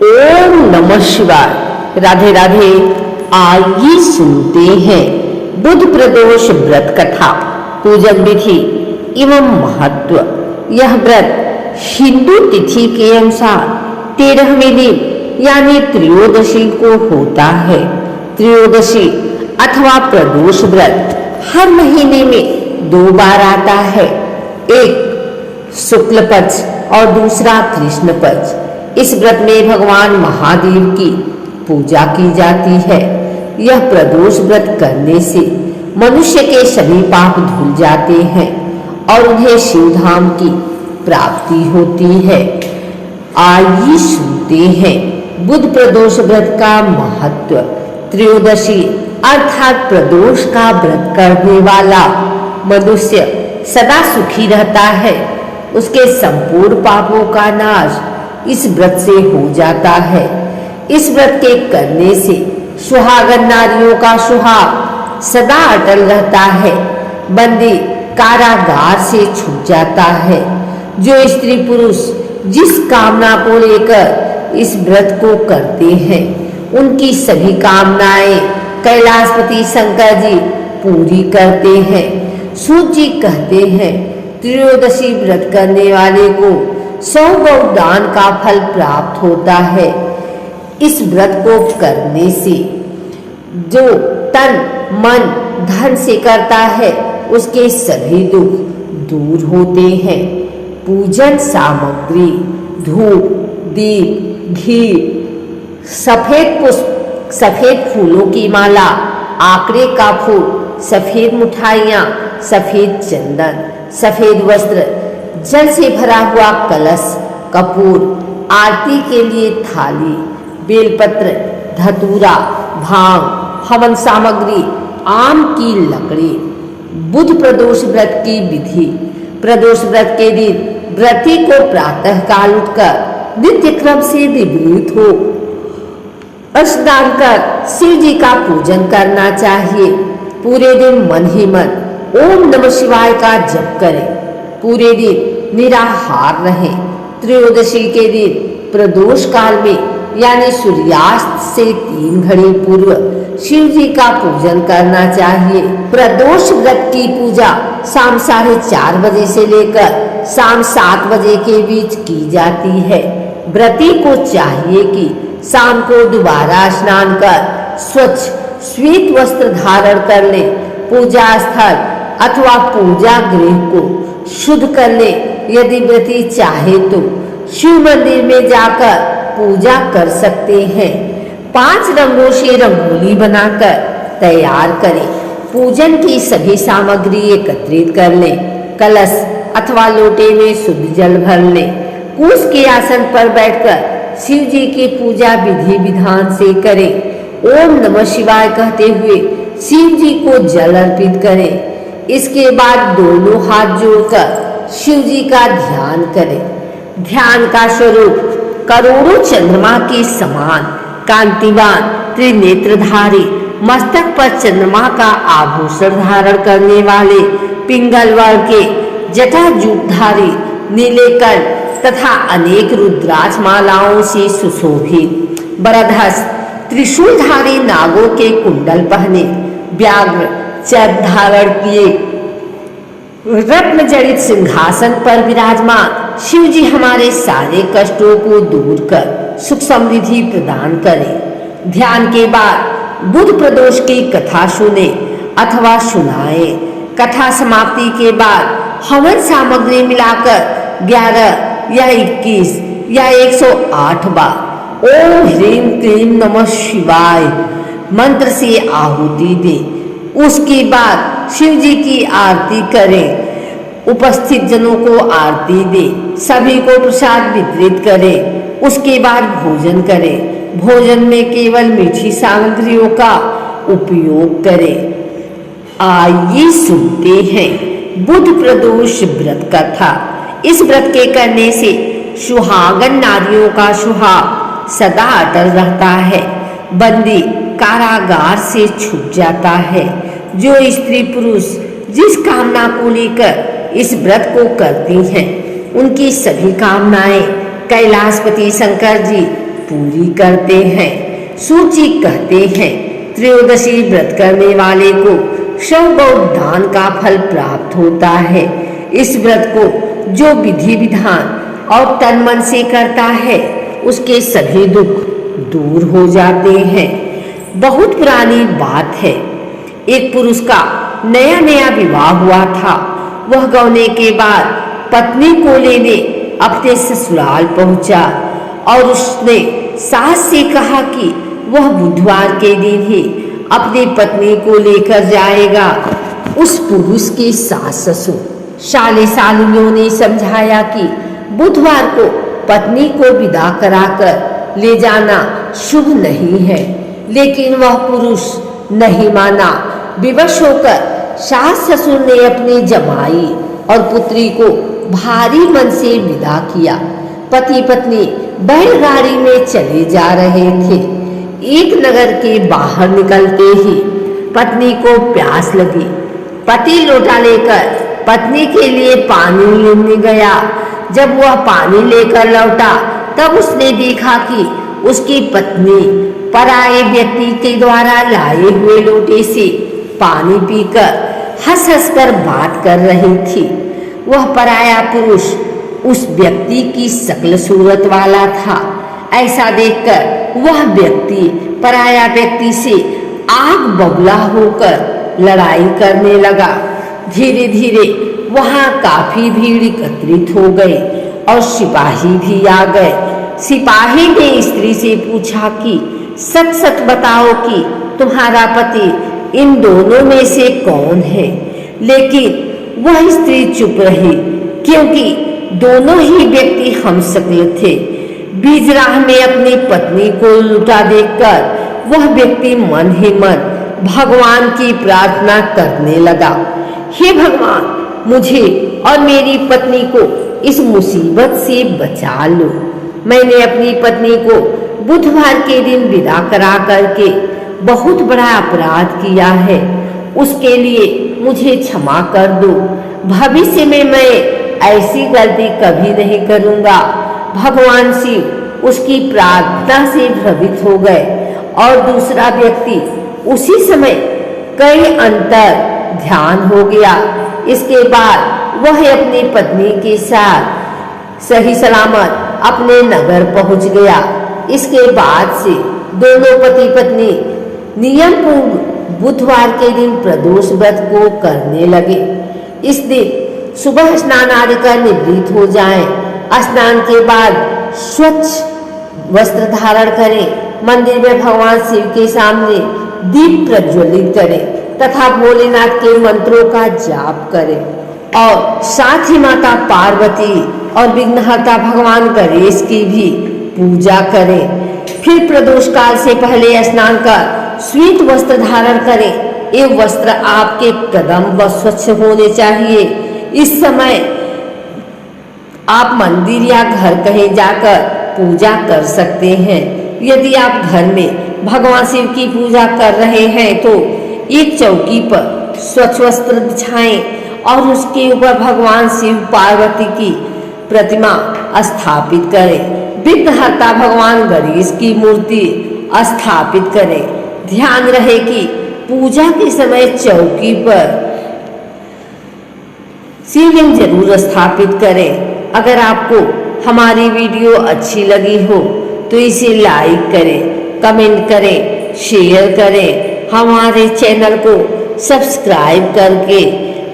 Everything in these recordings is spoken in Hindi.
ओम नमः शिवाय। राधे राधे। आइए सुनते हैं बुध प्रदोष व्रत कथा, पूजन विधि एवं महत्व। यह व्रत हिंदू तिथि के अनुसार 13वें दिन यानी त्रयोदशी को होता है। त्रयोदशी अथवा प्रदोष व्रत हर महीने में 2 बार आता है, एक शुक्ल पक्ष और दूसरा कृष्ण पक्ष। इस व्रत में भगवान महादेव की पूजा की जाती है। यह प्रदोष व्रत करने से मनुष्य के सभी पाप धुल जाते हैं और उन्हें शिवधाम की प्राप्ति होती है। आइए सुनते हैं बुध प्रदोष व्रत का महत्व। त्रयोदशी अर्थात प्रदोष का व्रत करने वाला मनुष्य सदा सुखी रहता है। उसके संपूर्ण पापों का नाश इस व्रत से हो जाता है। इस व्रत के करने से सुहागन नारियों का सुहाग सदा अटल रहता है। बंदी कारागार से छूट जाता है। जो स्त्री पुरुष जिस कामना को लेकर इस व्रत को करते हैं, उनकी सभी कामनाएं कैलाशपति शंकर जी पूरी करते हैं। सूत जी कहते हैं, त्रयोदशी व्रत करने वाले को 100 गौ दान का फल प्राप्त होता है। इस व्रत को करने से जो तन मन धन से करता है, उसके सभी दुख दूर होते हैं। पूजन सामग्री धूप, दीप, घी, सफेद पुष्प, सफेद फूलों की माला, आकड़े का फूल, सफेद मिठाइयाँ, सफेद चंदन, सफेद वस्त्र, जल से भरा हुआ कलश, कपूर, आरती के लिए थाली, बेलपत्र, धतूरा, भांग, हवन सामग्री, आम की लकड़ी। बुध प्रदोष व्रत की विधि। प्रदोष व्रत के दिन व्रती को प्रातः काल उठकर नित्य क्रम से निवृत्त हो स्नान कर शिव जी का पूजन करना चाहिए। पूरे दिन मन ही मन ओम नमः शिवाय का जप करें। पूरे दिन निराहार रहें। त्रयोदशी के दिन प्रदोष काल में यानी सूर्यास्त से 3 घड़ी पूर्व शिव जी का पूजन करना चाहिए। प्रदोष व्रत की पूजा शाम 4:30 बजे से लेकर शाम 7 बजे के बीच की जाती है। व्रती को चाहिए कि शाम को दोबारा स्नान कर स्वच्छ श्वेत वस्त्र धारण कर ले। पूजा स्थल अथवा पूजा गृह को शुद्ध कर ले। यदि व्रती चाहे तो शिव मंदिर में जाकर पूजा कर सकते हैं। 5 रंगों से रंगोली बनाकर तैयार करें। पूजन की सभी सामग्री एकत्रित कर लें। कलश अथवा लोटे में शुद्ध जल भर लें। कुश के आसन पर बैठकर शिव जी की पूजा विधि विधान से करें। ओम नमः शिवाय कहते हुए शिव जी को जल अर्पित करें। इसके बाद दोनों हाथ जोड़कर शिव जी का ध्यान करें। ध्यान का स्वरूप करोड़ों चंद्रमा के समान कांतिवान त्रिनेत्रधारी, मस्तक पर चंद्रमा का आभूषण धारण करने वाले, पिंगल वर्ण के जटाजूटधारी, नीले कर्ण तथा अनेक रुद्राक्ष मालाओं से सुशोभित, बरधस त्रिशूलधारी नागों के कुंडल पहने, व्याघ्र चर्म धारण किए, रत्न जड़ित सिंहासन पर विराजमान शिव जी हमारे सारे कष्टों को दूर कर सुख समृद्धि प्रदान करें। ध्यान के बाद बुध प्रदोष की कथा सुने अथवा सुनाए। कथा समाप्ति के बाद हवन सामग्री मिलाकर 11 या 21 या 108 बार ओम ह्रीं क्लीं नमः शिवाय मंत्र से आहुति दे। उसके बाद शिव जी की आरती करें। उपस्थित जनों को आरती दे। सभी को प्रसाद वितरित करें। उसके बाद भोजन करें। भोजन में केवल मीठी सामग्रियों का उपयोग करें। आइए सुनते हैं बुध प्रदोष व्रत कथा। इस व्रत के करने से सुहागन नारियों का सुहाग सदा अटल रहता है। बंदी कारागार से छूट जाता है। जो स्त्री पुरुष जिस कामना को लेकर इस व्रत को करती हैं, उनकी सभी कामनाएं कैलाशपति शंकर जी पूरी करते हैं। सूची कहते हैं, त्रयोदशी व्रत करने वाले को शव दान का फल प्राप्त होता है। इस व्रत को जो विधि विधान और तन मन से करता है उसके सभी दुख दूर हो जाते हैं। बहुत पुरानी बात है, एक पुरुष का नया नया विवाह हुआ था। वह गौने के बाद पत्नी को लेने अपने ससुराल पहुंचा और उसने सास से कहा कि वह बुधवार के दिन ही अपनी पत्नी को लेकर जाएगा। उस पुरुष के सास ससुर साले सालियों ने समझाया कि बुधवार को पत्नी को विदा कराकर ले जाना शुभ नहीं है, लेकिन वह पुरुष नहीं माना। विवश होकर सास ससुर ने अपनी जमाई और पुत्री को भारी मन से विदा किया। पति पत्नी बैलगाड़ी में चले जा रहे थे। एक नगर के बाहर निकलते ही पत्नी को प्यास लगी। पति लोटा लेकर पत्नी के लिए पानी लेने गया। जब वह पानी लेकर लौटा तब उसने देखा कि उसकी पत्नी पराये व्यक्ति के द्वारा लाए हुए लोटे से पानी पीकर हंस हंस कर बात कर रही थी। वह पराया पुरुष उस व्यक्ति की शक्ल सूरत वाला था। ऐसा देखकर वह व्यक्ति पराया व्यक्ति से आग बबूला होकर लड़ाई करने लगा। धीरे धीरे वहां काफी भीड़ एकत्रित हो गई और सिपाही भी आ गए। सिपाही ने स्त्री से पूछा कि सच सच बताओ कि तुम्हारा पति इन दोनों में से कौन है। लेकिन वह स्त्री चुप रही, क्योंकि दोनों ही व्यक्ति हमशक्ल थे। बीच राह में अपनी पत्नी को लुटा देखकर वह व्यक्ति मन ही मन भगवान की प्रार्थना करने लगा, हे भगवान, मुझे और मेरी पत्नी को इस मुसीबत से बचा लो। मैंने अपनी पत्नी को बुधवार के दिन विदा करा करके बहुत बड़ा अपराध किया है। उसके लिए मुझे क्षमा कर दो। भविष्य में मैं ऐसी गलती कभी नहीं करूंगा। भगवान शिव उसकी प्रार्थना से भ्रमित हो गए और दूसरा व्यक्ति उसी समय कई अंतर ध्यान हो गया। इसके बाद वह अपनी पत्नी के साथ सही सलामत अपने नगर पहुंच गया। इसके बाद से दोनों पति पत्नी नियम पूर्व बुधवार के दिन प्रदोष व्रत को करने लगे। इस दिन सुबह स्नान आदि कर निवृत्त हो जाएं। स्नान के बाद स्वच्छ वस्त्र धारण करें। मंदिर में भगवान शिव के सामने दीप प्रज्वलित करें तथा भोलेनाथ के मंत्रों का जाप करें और साथ ही माता पार्वती और विघ्नहर्ता भगवान गणेश की भी पूजा करें। फिर प्रदोष काल से पहले स्नान कर श्वेत वस्त्र धारण करें। ये वस्त्र आपके कदम व स्वच्छ होने चाहिए। इस समय आप मंदिर या घर कहीं जाकर पूजा कर सकते हैं। यदि आप घर में भगवान शिव की पूजा कर रहे हैं तो एक चौकी पर स्वच्छ वस्त्र बिछाएं और उसके ऊपर भगवान शिव पार्वती की प्रतिमा स्थापित करें। विघ्नहर्ता भगवान गणेश की मूर्ति स्थापित करें। ध्यान रहे कि पूजा के समय चौकी पर शिवलिंग जरूर स्थापित करें। अगर आपको हमारी वीडियो अच्छी लगी हो तो इसे लाइक करें, कमेंट करें, शेयर करें। हमारे चैनल को सब्सक्राइब करके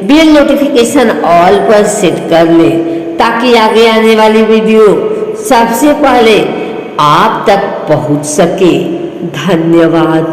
बेल नोटिफिकेशन ऑल पर सेट कर लें ताकि आगे आने वाली वीडियो सबसे पहले आप तक पहुंच सके। धन्यवाद।